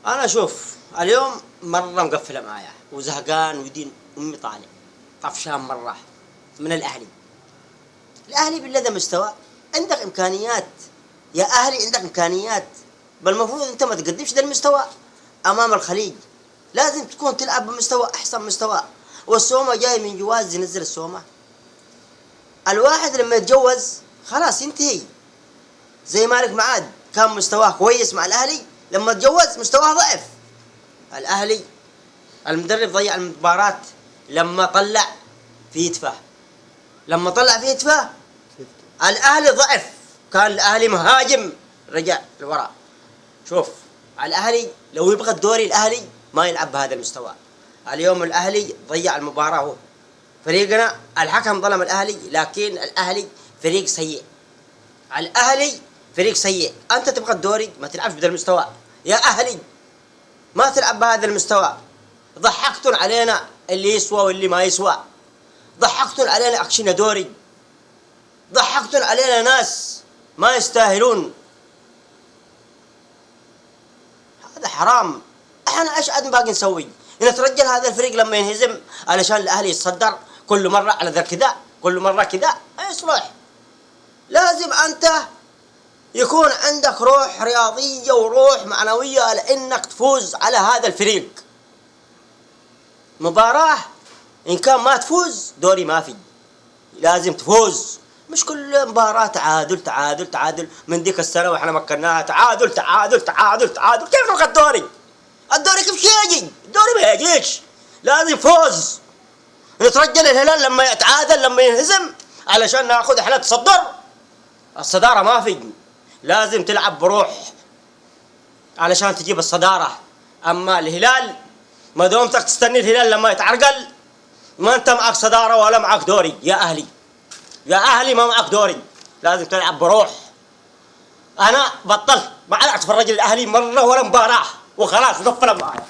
انا شوف اليوم مره مقفله معايا وزهقان ودين امي طالع طفشان مره من الاهلي بالذي مستوى. عندك امكانيات يا اهلي، عندك امكانيات، بل المفروض انت ما تقدمش ده المستوى امام الخليج. لازم تكون تلعب بمستوى احسن مستوى. والسومه جاي من جواز ينزل السومه. الواحد لما يتجوز خلاص ينتهي. زي مالك معاد كان مستواه كويس مع الاهلي، لما تجوز مستواه ضعف. الاهلي المدرب ضيع المباراة لما طلع في يتفه، لما طلع في يتفه الاهلي ضعف. كان الاهلي مهاجم رجع لورا. شوف الاهلي لو يبغى الدوري الاهلي ما يلعب بهذا المستوى. اليوم الاهلي ضيع المباراة. هو فريقنا الحكم ظلم الاهلي، لكن الاهلي فريق سيء. الاهلي فريق سيء. انت تبغى الدوري ما تلعبش بهذا المستوى يا اهلي، ما تلعب بهذا المستوى. ضحكتوا علينا اللي يسوى واللي ما يسوى، ضحكتوا علينا اكشنا دوري، ضحكتوا علينا ناس ما يستاهلون. هذا حرام. احنا ايش عاد باقي نسوي؟ نترجل هذا الفريق لما ينهزم علشان الاهلي يتصدر كل مره على ذا كذا، كل مره كذا ما يصلح. لازم انت يكون عندك روح رياضيه وروح معنويه لانك تفوز على هذا الفريق. مباراة إن كان ما تفوز دوري ما في، لازم تفوز. مش كل مباراة تعادل تعادل تعادل. من ديك السنة وإحنا مكناها تعادل تعادل تعادل تعادل. كيف نبغى الدوري؟ الدوري كيف يجي؟ الدوري ما يجيش. لازم فوز. نترجل الهلال لما يتعادل لما ينهزم علشان ناخذ إحنا تصدر. الصدارة ما في. لازم تلعب بروح علشان تجيب الصدارة. أما الهلال ما دومتك تستني الهلال لما يتعرقل ما انت معك صدارة ولا معك دوري يا اهلي. يا اهلي ما معك دوري. لازم تلعب بروح. انا بطلت ما عاد اتفرج الاهلي مرة ولا مباراة وخلاص قفل معايا.